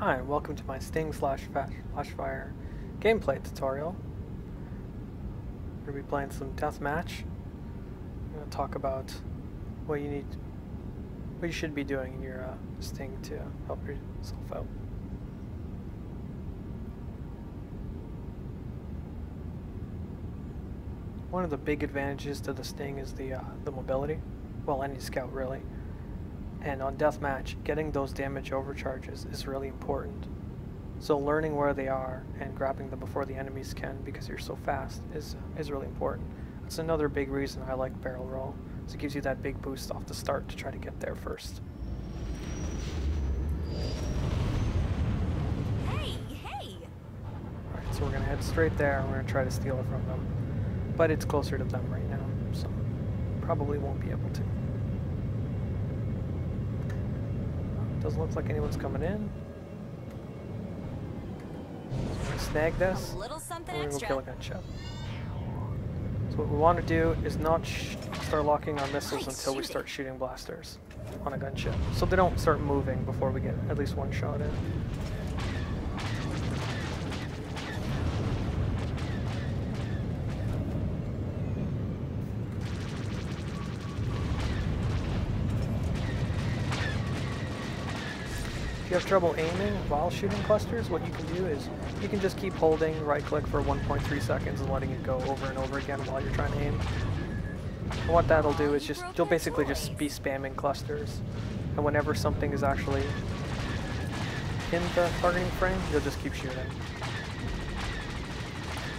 Hi, and welcome to my Sting slash Flashfire gameplay tutorial. We're going to be playing some deathmatch. I'm going to talk about what you should be doing in your Sting to help yourself out. One of the big advantages to the Sting is the mobility. Well, any scout really. And on deathmatch, getting those damage overcharges is really important. So learning where they are and grabbing them before the enemies can, because you're so fast, is really important. That's another big reason I like barrel roll. So it gives you that big boost off the start to try to get there first. Hey! Alright, so we're going to head straight there and we're going to try to steal it from them. But it's closer to them right now, so probably won't be able to. Doesn't look like anyone's coming in. So we're going to snag this, and we're going to go kill a gunship. So what we want to do is not start locking our missiles until we start shooting blasters on a gunship. So they don't start moving before we get at least one shot in. If you have trouble aiming while shooting clusters, what you can do is you can just keep holding right click for 1.3 seconds and letting it go over and over again while you're trying to aim. And what that'll do is you'll basically just be spamming clusters, and whenever something is actually in the targeting frame, you'll just keep shooting.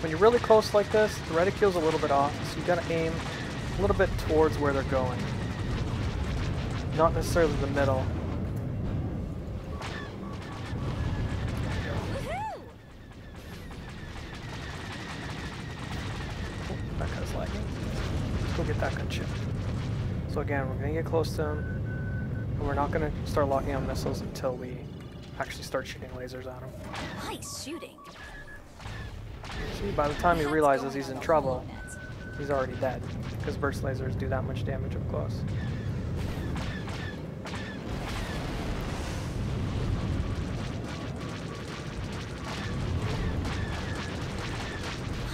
When you're really close like this, the reticule's a little bit off, so you gotta aim a little bit towards where they're going, not necessarily the middle. Go get that gunship. So again, we're going to get close to him, and we're not going to start locking on missiles until we actually start shooting lasers at him. Nice shooting. See, by the time he realizes he's in trouble, he's already dead, because burst lasers do that much damage up close.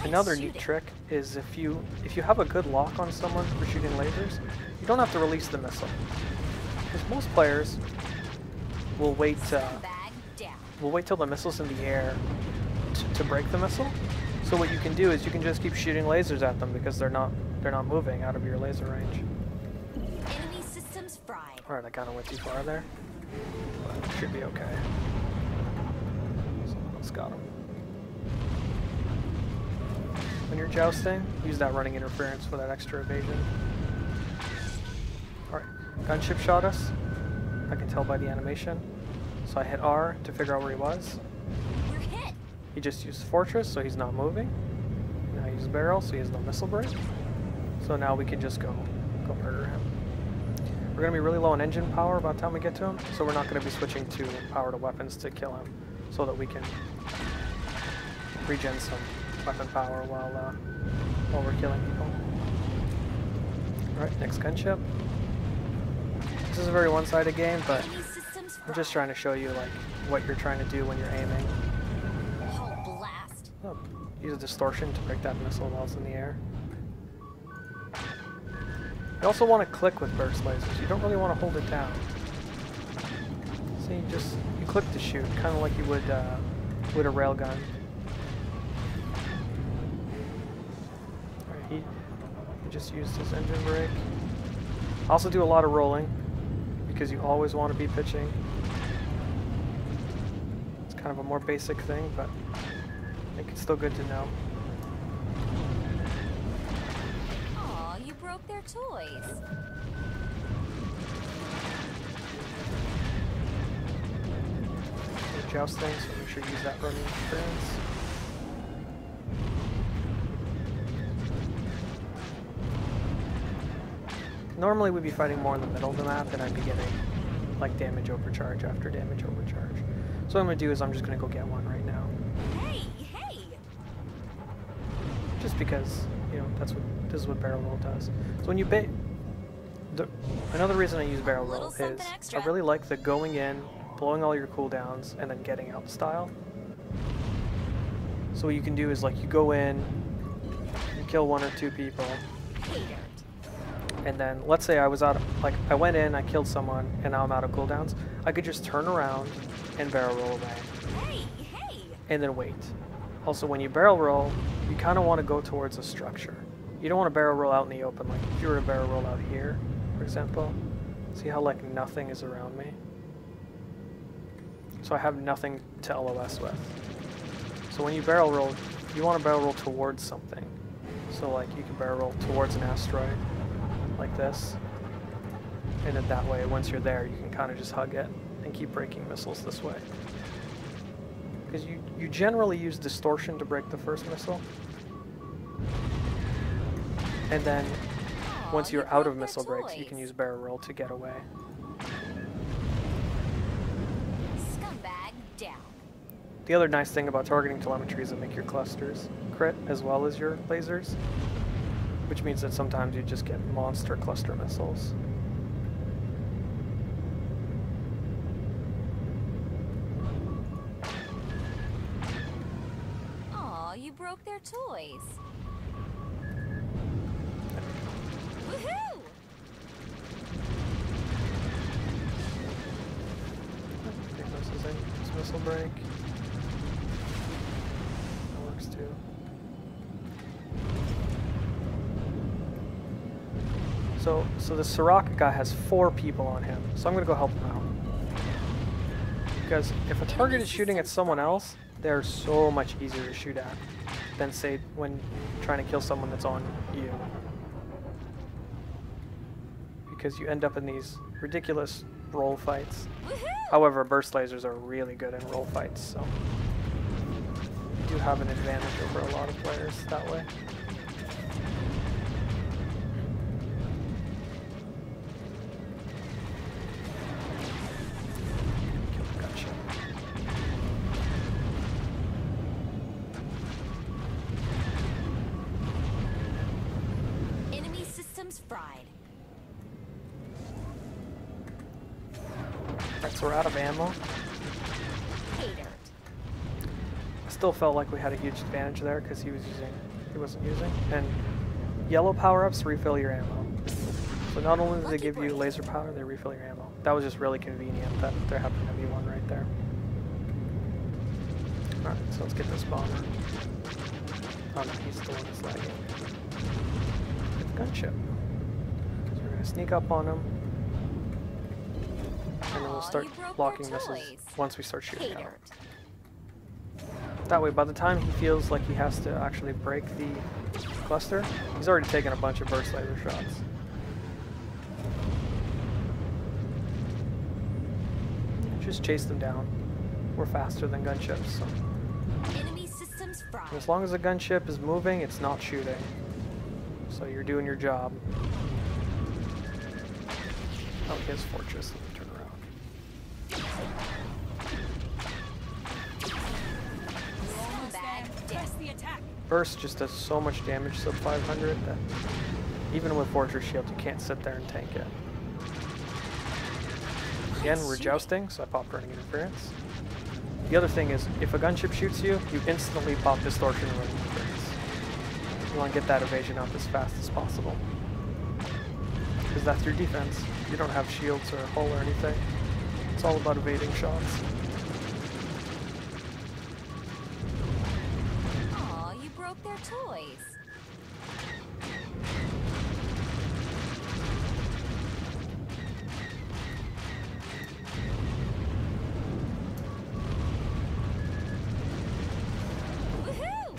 Another neat trick is if you have a good lock on someone for shooting lasers, you don't have to release the missile. Because most players will wait till the missile's in the air to break the missile. So what you can do is you can just keep shooting lasers at them because they're not moving out of your laser range. Enemy systems fried. Alright, I kinda went too far there. But it should be okay. Someone else got him. When you're jousting, use that running interference for that extra evasion. Alright, gunship shot us. I can tell by the animation. So I hit R to figure out where he was. We're hit. He just used Fortress, so he's not moving. Now he used Barrel, so he has no missile break. So now we can just go murder him. We're going to be really low on engine power by the time we get to him, so we're not going to be switching to power to weapons to kill him, so that we can regen some weapon power while we're killing people. Alright, next gunship. This is a very one-sided game, but I'm just trying to show you like what you're trying to do when you're aiming. Oh, blast. Oh, use a distortion to break that missile while it's in the air. You also want to click with burst lasers. You don't really want to hold it down. So you click to shoot, kind of like you would a railgun. He just used his engine brake. I also do a lot of rolling because you always want to be pitching. It's kind of a more basic thing, but I think it's still good to know. Aw, you broke their toys. So jousting, so make sure you use that running interference. Normally we'd be fighting more in the middle of the map, and I'd be getting like damage overcharge after damage overcharge. So what I'm going to do is I'm just going to go get one right now. Hey! Just because, you know, this is what barrel roll does. So when you another reason I use barrel roll is I really like the going in, blowing all your cooldowns and then getting out style. So what you can do is like you go in, you kill 1 or 2 people, and then let's say I was out of, like I went in, I killed someone, and now I'm out of cooldowns. I could just turn around and barrel roll away. And then wait. Also, when you barrel roll, you kind of want to go towards a structure. You don't want to barrel roll out in the open. Like if you were to barrel roll out here, for example, see how like nothing is around me? So I have nothing to LOS with. So when you barrel roll, you want to barrel roll towards something. So like you can barrel roll towards an asteroid, like this. And then that way, once you're there, you can kind of just hug it and keep breaking missiles this way. Because you generally use distortion to break the first missile. And then once you're out of missile breaks, you can use barrel roll to get away. Scumbag down. The other nice thing about targeting telemetry is it makes your clusters crit as well as your lasers, which means that sometimes you just get monster cluster missiles. Aw, you broke their toys. Woohoo! I think this is a missile break. That works too. So the Soraka guy has 4 people on him, so I'm gonna go help him out. Because if a target is shooting at someone else, they're so much easier to shoot at than say when trying to kill someone that's on you. Because you end up in these ridiculous roll fights. However, burst lasers are really good in roll fights, so you do have an advantage over a lot of players that way. Gotcha. Enemy systems fried. Alright, so we're out of ammo. Hater. I still felt like we had a huge advantage there because he wasn't using. And yellow power-ups refill your ammo. So not only do they give you laser power, they refill your ammo. That was just really convenient that there happened to be one right there. Alright, so let's get this bomber. Oh no, he's the one that's lagging. Get the gunship. So we're gonna sneak up on him. And then we'll start blocking missiles once we start shooting at him. That way, by the time he feels like he has to actually break the cluster, he's already taken a bunch of burst laser shots. Just chase them down. We're faster than gunships, so. Enemy systems fried. As long as the gunship is moving, it's not shooting. So you're doing your job. Oh, he has Fortress. Let me turn around. Burst just does so much damage sub 500 that even with Fortress Shield, you can't sit there and tank it. Again, we're jousting, so I popped running interference. The other thing is, if a gunship shoots you, you instantly pop distortion and running interference. You want to get that evasion up as fast as possible. Because that's your defense. You don't have shields or a hull or anything. It's all about evading shots. Aw, you broke their toys. Woohoo!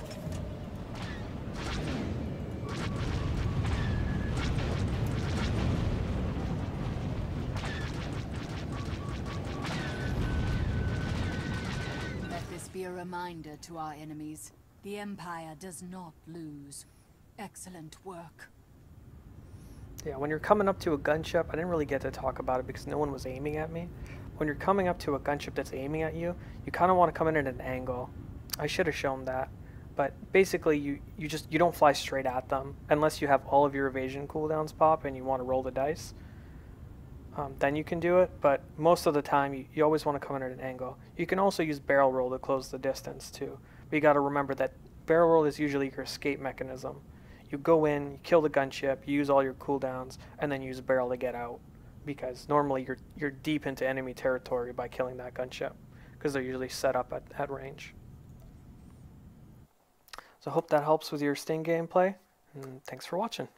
Let this be a reminder to our enemies. The Empire does not lose. Excellent work. Yeah, when you're coming up to a gunship, I didn't really get to talk about it because no one was aiming at me. When you're coming up to a gunship that's aiming at you, you kind of want to come in at an angle. I should have shown that. But basically, you don't fly straight at them unless you have all of your evasion cooldowns pop and you want to roll the dice. then you can do it, but most of the time you always want to come in at an angle. You can also use barrel roll to close the distance too, but you got to remember that barrel roll is usually your escape mechanism. You go in, you kill the gunship, you use all your cooldowns, and then use barrel to get out, because normally you're deep into enemy territory by killing that gunship, because they're usually set up at range. So I hope that helps with your Sting gameplay, and thanks for watching.